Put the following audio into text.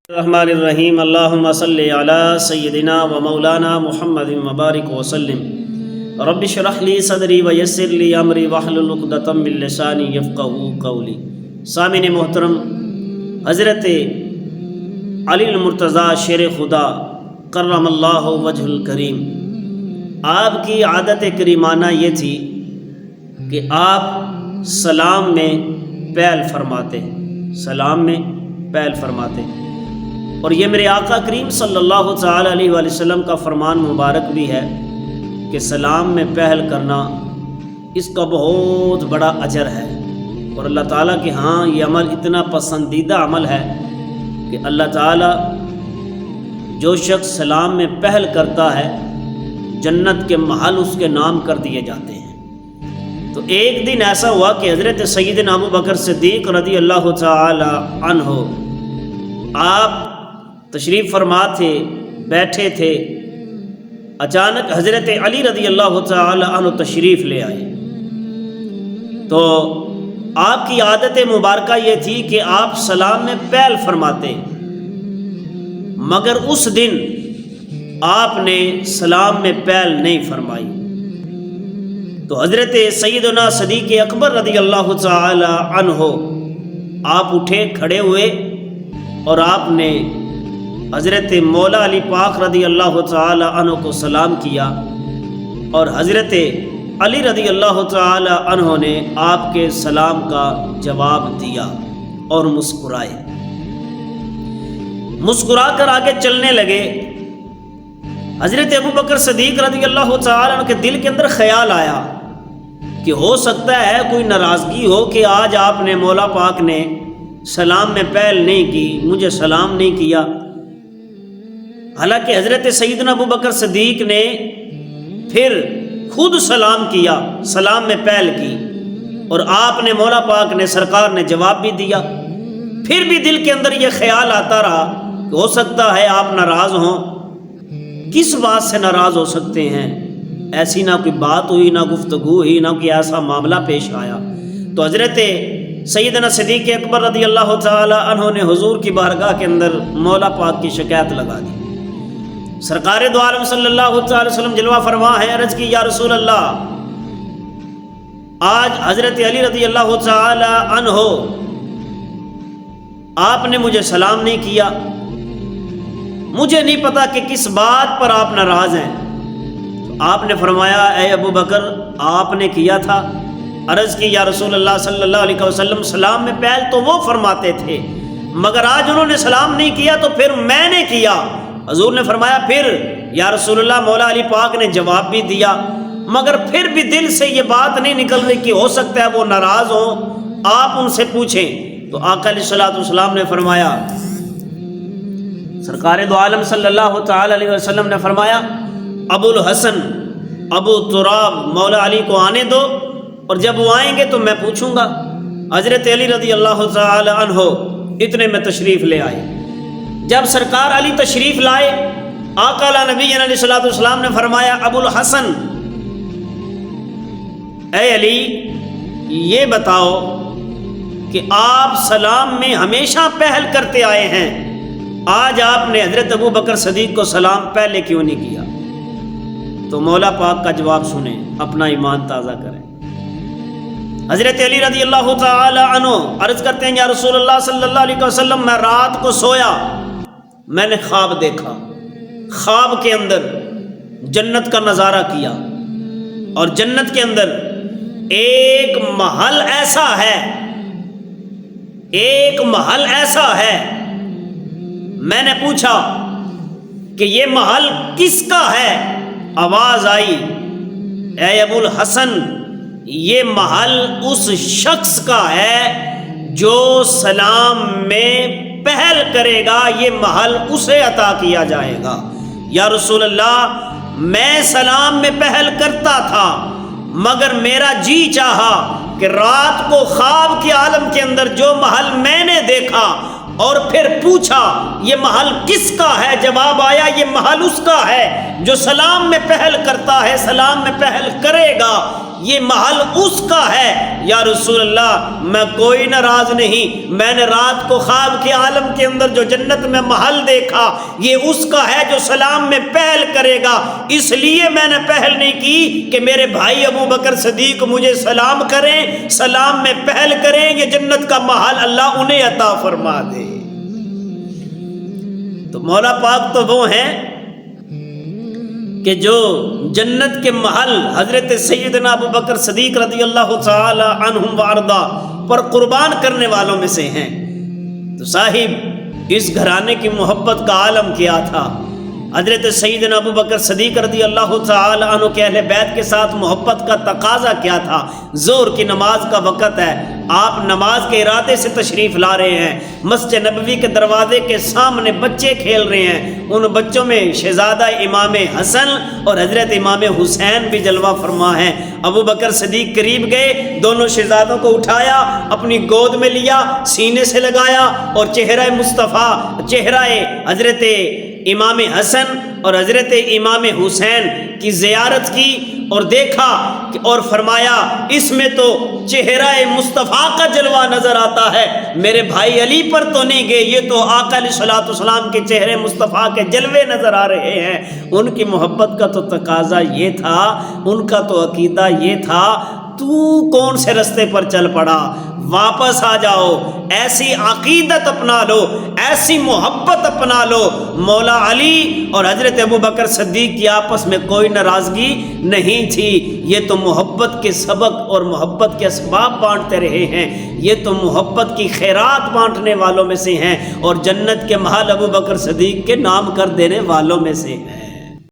الرحمن الرحیم اللہم صلی علی سیدنا و مولانا محمد مبارک وسلم رب اشرح لی صدری ویسر لی امری واحلل عقدۃ من لسانی یفقہوا قولی۔ سامعین محترم، حضرت علی المرتضیٰ شیر خدا کرم اللہ وجہ الکریم، آپ کی عادت کریمانہ یہ تھی کہ آپ سلام میں پہل فرماتے، سلام میں پہل فرماتے، اور یہ میرے آقا کریم صلی اللہ تعالی علیہ وآلہ وسلم کا فرمان مبارک بھی ہے کہ سلام میں پہل کرنا اس کا بہت بڑا اجر ہے، اور اللہ تعالیٰ کے ہاں یہ عمل اتنا پسندیدہ عمل ہے کہ اللہ تعالیٰ جو شخص سلام میں پہل کرتا ہے جنت کے محل اس کے نام کر دیے جاتے ہیں۔ تو ایک دن ایسا ہوا کہ حضرت سیدنا ابو بکر صدیق رضی اللہ تعالی عنہ آپ تشریف فرما تھے، بیٹھے تھے، اچانک حضرت علی رضی اللہ تعالی عنہ تشریف لے آئے۔ تو آپ کی عادت مبارکہ یہ تھی کہ آپ سلام میں پہل فرماتے، مگر اس دن آپ نے سلام میں پہل نہیں فرمائی۔ تو حضرت سیدنا صدیق اکبر رضی اللہ تعالی عنہ آپ اٹھے، کھڑے ہوئے، اور آپ نے حضرت مولا علی پاک رضی اللہ تعالی عنہ کو سلام کیا، اور حضرت علی رضی اللہ تعالی عنہ نے آپ کے سلام کا جواب دیا اور مسکرائے، مسکرا کر آگے چلنے لگے۔ حضرت ابو بکر صدیق رضی اللہ تعالی عنہ کے دل کے اندر خیال آیا کہ ہو سکتا ہے کوئی ناراضگی ہو کہ آج آپ نے مولا پاک نے سلام میں پہل نہیں کی، مجھے سلام نہیں کیا۔ حالانکہ حضرت سیدنا ابو بکر صدیق نے پھر خود سلام کیا، سلام میں پہل کی، اور آپ نے مولا پاک نے سرکار نے جواب بھی دیا۔ پھر بھی دل کے اندر یہ خیال آتا رہا کہ ہو سکتا ہے آپ ناراض ہوں۔ کس بات سے ناراض ہو سکتے ہیں؟ ایسی نہ کوئی بات ہوئی، نہ گفتگو ہوئی، نہ کوئی ایسا معاملہ پیش آیا۔ تو حضرت سیدنا صدیق اکبر رضی اللہ تعالی عنہ نے حضور کی بارگاہ کے اندر مولا پاک کی شکایت لگا دی۔ سرکار دو عالم صلی اللہ علیہ وسلم جلوہ فرما ہے، عرض کی یا رسول اللہ، آج حضرت علی رضی اللہ تعالی عنہ آپ نے مجھے سلام نہیں کیا، مجھے نہیں پتا کہ کس بات پر آپ ناراض ہیں۔ تو آپ نے فرمایا اے ابو بکر، آپ نے کیا تھا۔ عرض کی یا رسول اللہ صلی اللہ علیہ وسلم، سلام میں پہل تو وہ فرماتے تھے، مگر آج انہوں نے سلام نہیں کیا تو پھر میں نے کیا۔ حضور نے فرمایا پھر یا رسول اللہ، مولا علی پاک نے جواب بھی دیا، مگر پھر بھی دل سے یہ بات نہیں نکل رہی کہ ہو سکتا ہے وہ ناراض ہوں، آپ ان سے پوچھیں۔ تو آقا علیہ الصلوۃ والسلام نے فرمایا، سرکار دو عالم صلی اللہ تعالی علیہ وسلم نے فرمایا ابو الحسن ابو تراب مولا علی کو آنے دو، اور جب وہ آئیں گے تو میں پوچھوں گا۔ حضرت علی رضی اللہ تعالی عنہ اتنے میں تشریف لے آئے۔ جب سرکار علی تشریف لائے، آقا نبی علیہ الصلوۃ والسلام نے فرمایا ابو الحسن، اے علی یہ بتاؤ کہ آپ سلام میں ہمیشہ پہل کرتے آئے ہیں، آج آپ نے حضرت ابو بکر صدیق کو سلام پہلے کیوں نہیں کیا؟ تو مولا پاک کا جواب سنیں، اپنا ایمان تازہ کریں۔ حضرت علی رضی اللہ تعالی عنہ عرض کرتے ہیں یا رسول اللہ صلی اللہ علیہ وسلم، میں رات کو سویا، میں نے خواب دیکھا، خواب کے اندر جنت کا نظارہ کیا، اور جنت کے اندر ایک محل ایسا ہے، ایک محل ایسا ہے، میں نے پوچھا کہ یہ محل کس کا ہے؟ آواز آئی اے ابو الحسن، یہ محل اس شخص کا ہے جو سلام میں پہل کرے گا، یہ محل اسے عطا کیا جائے گا۔ یا رسول اللہ، میں سلام میں پہل کرتا تھا، مگر میرا جی چاہا کہ رات کو خواب کے عالم کے اندر جو محل میں نے دیکھا اور پھر پوچھا یہ محل کس کا ہے، جواب آیا یہ محل اس کا ہے جو سلام میں پہل کرتا ہے، سلام میں پہل کرے گا، یہ محل اس کا ہے۔ یا رسول اللہ میں کوئی ناراض نہیں، میں نے رات کو خواب کے عالم کے اندر جو جنت میں محل دیکھا یہ اس کا ہے جو سلام میں پہل کرے گا، اس لیے میں نے پہل نہیں کی کہ میرے بھائی ابو بکر صدیق مجھے سلام کریں، سلام میں پہل کریں، یہ جنت کا محل اللہ انہیں عطا فرما دے۔ تو مولا پاک تو وہ ہیں کہ جو جنت کے محل حضرت سیدنا ابو بکر صدیق رضی اللہ تعالی عنہم وارضا پر قربان کرنے والوں میں سے ہیں۔ تو صاحب اس گھرانے کی محبت کا عالم کیا تھا؟ حضرت سیدنا ابو بکر صدیق رضی اللہ تعالی عنہ کے اہل بیت کے ساتھ محبت کا تقاضا کیا تھا؟ ظہر کی نماز کا وقت ہے، آپ نماز کے ارادے سے تشریف لا رہے ہیں، مسجد نبوی کے دروازے کے سامنے بچے کھیل رہے ہیں، ان بچوں میں شہزادہ امام حسن اور حضرت امام حسین بھی جلوہ فرما ہیں۔ ابو بکر صدیق قریب گئے، دونوں شہزادوں کو اٹھایا، اپنی گود میں لیا، سینے سے لگایا اور چہرہ مصطفیٰ، چہرہ حضرت امام حسن اور حضرت امام حسین کی زیارت کی اور دیکھا اور فرمایا اس میں تو چہرہ مصطفیٰ کا جلوہ نظر آتا ہے، میرے بھائی علی پر تو نہیں گئے، یہ تو آقا علیہ الصلوۃ والسلام کے چہرے مصطفیٰ کے جلوے نظر آ رہے ہیں۔ ان کی محبت کا تو تقاضا یہ تھا، ان کا تو عقیدہ یہ تھا، تو کون سے رستے پر چل پڑا؟ واپس آ جاؤ، ایسی عقیدت اپنا لو، ایسی محبت اپنا لو۔ مولا علی اور حضرت ابو بکر صدیق کی آپس میں کوئی ناراضگی نہیں تھی، یہ تو محبت کے سبق اور محبت کے اسباب بانٹتے رہے ہیں، یہ تو محبت کی خیرات بانٹنے والوں میں سے ہیں اور جنت کے محل ابو بکر صدیق کے نام کر دینے والوں میں سے ہیں۔